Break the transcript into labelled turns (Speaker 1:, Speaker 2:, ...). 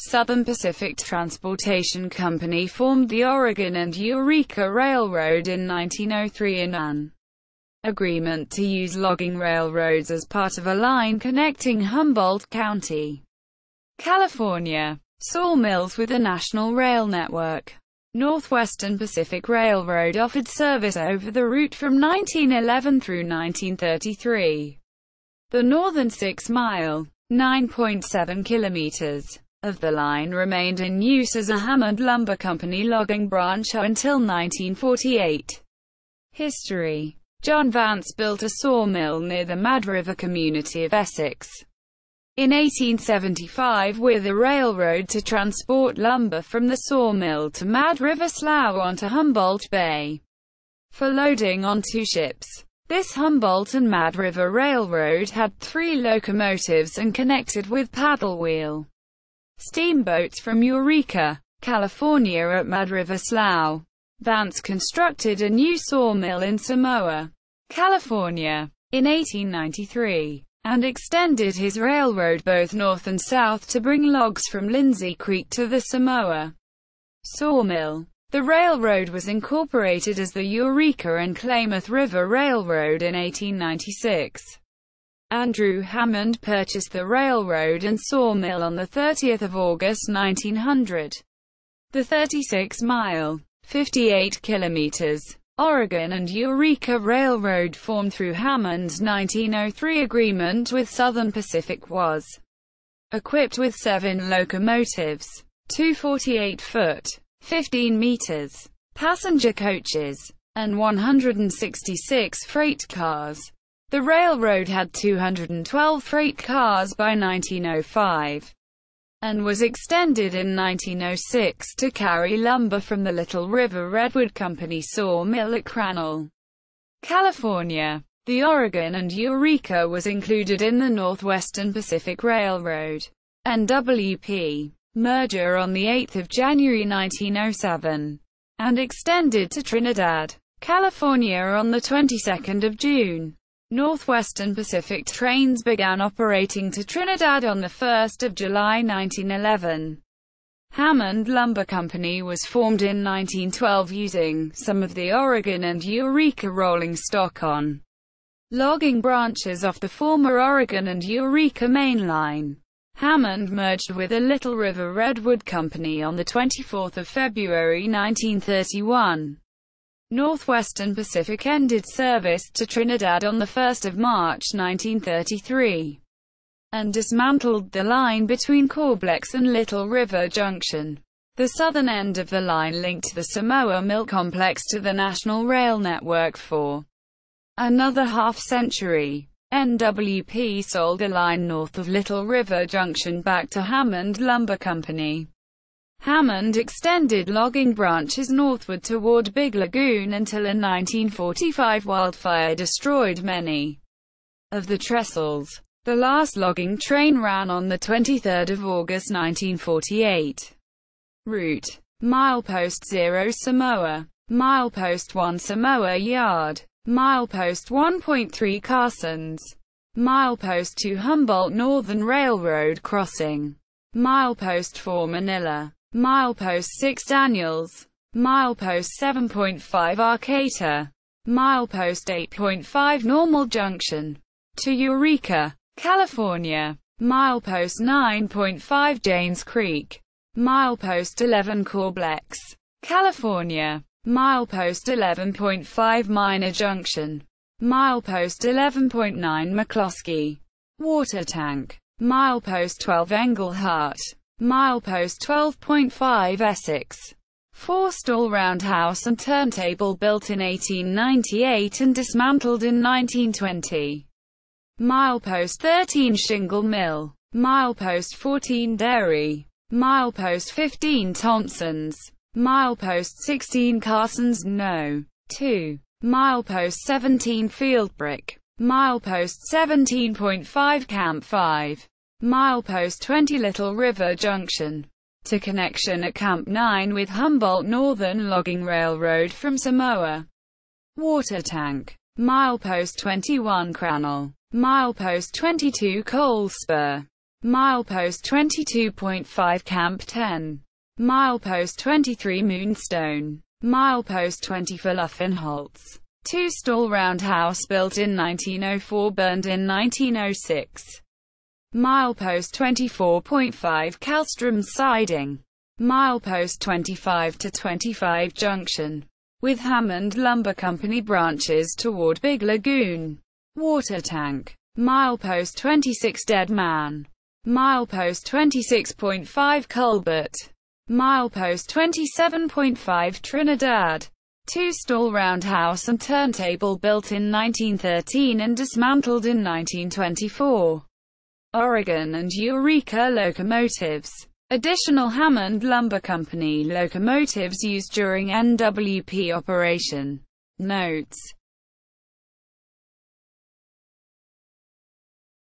Speaker 1: Southern Pacific Transportation Company formed the Oregon and Eureka Railroad in 1903 in an agreement to use logging railroads as part of a line connecting Humboldt County, California, sawmills with the national rail network. Northwestern Pacific Railroad offered service over the route from 1911 through 1933. The northern 6-mile (9.7 kilometers) of the line remained in use as a Hammond Lumber Company logging branch until 1948. History: John Vance built a sawmill near the Mad River community of Essex in 1875 with a railroad to transport lumber from the sawmill to Mad River Slough onto Humboldt Bay for loading onto ships. This Humboldt and Mad River Railroad had 3 locomotives and connected with paddle wheel steamboats from Eureka, California at Mad River Slough. Vance constructed a new sawmill in Samoa, California, in 1893, and extended his railroad both north and south to bring logs from Lindsay Creek to the Samoa sawmill. The railroad was incorporated as the Eureka and Klamath River Railroad in 1896. Andrew Hammond purchased the railroad and sawmill on 30 August 1900. The 36-mile (58 kilometers) Oregon and Eureka Railroad formed through Hammond's 1903 agreement with Southern Pacific was equipped with 7 locomotives, 2 48-foot (15 meters) passenger coaches, and 166 freight cars. The railroad had 212 freight cars by 1905, and was extended in 1906 to carry lumber from the Little River Redwood Company sawmill at Crannell, California. The Oregon and Eureka was included in the Northwestern Pacific Railroad (NWP) merger on 8 January 1907, and extended to Trinidad, California on the 22nd of June. Northwestern Pacific trains began operating to Trinidad on 1 July 1911. Hammond Lumber Company was formed in 1912 using some of the Oregon and Eureka rolling stock on logging branches off the former Oregon and Eureka main line. Hammond merged with the Little River Redwood Company on 24 February 1931. Northwestern Pacific ended service to Trinidad on 1 March 1933, and dismantled the line between Corblex and Little River Junction. The southern end of the line linked the Samoa Mill Complex to the national rail network for another half-century. NWP sold the line north of Little River Junction back to Hammond Lumber Company. Hammond extended logging branches northward toward Big Lagoon until a 1945 wildfire destroyed many of the trestles. The last logging train ran on 23 August 1948. Route: Milepost 0 Samoa, Milepost 1 Samoa Yard, Milepost 1.3 Carsons, Milepost 2 Humboldt Northern Railroad Crossing, Milepost 4 Manila, Milepost 6 Daniels, Milepost 7.5 Arcata, Milepost 8.5 Normal Junction, to Eureka, California, Milepost 9.5 Janes Creek, Milepost 11 Corblex, California, Milepost 11.5 Minor Junction, Milepost 11.9 McCloskey, Water Tank, Milepost 12 Englehart, Milepost 12.5 Essex. 4-stall roundhouse and turntable built in 1898 and dismantled in 1920. Milepost 13 Shingle Mill, Milepost 14 Dairy, Milepost 15 Thompson's, Milepost 16 Carson's No. 2, Milepost 17 Field Brick, Milepost 17.5 Camp 5, Milepost 20 Little River Junction, to connection at Camp 9 with Humboldt Northern Logging Railroad from Samoa. Water Tank, Milepost 21 Crannell, Milepost 22 Coal Spur, Milepost 22.5 Camp 10. Milepost 23 Moonstone. Milepost 24 Luffinholtz. Two-stall roundhouse built in 1904, burned in 1906. Milepost 24.5 Kallstrom Siding. Milepost 25 to 25 Junction with Hammond Lumber Company branches toward Big Lagoon. Water tank. Milepost 26 Dead Man. Milepost 26.5 Culbert. Milepost 27.5 Trinidad. Two-stall roundhouse and turntable built in 1913 and dismantled in 1924. Oregon and Eureka locomotives. Additional Hammond Lumber Company locomotives used during NWP operation. Notes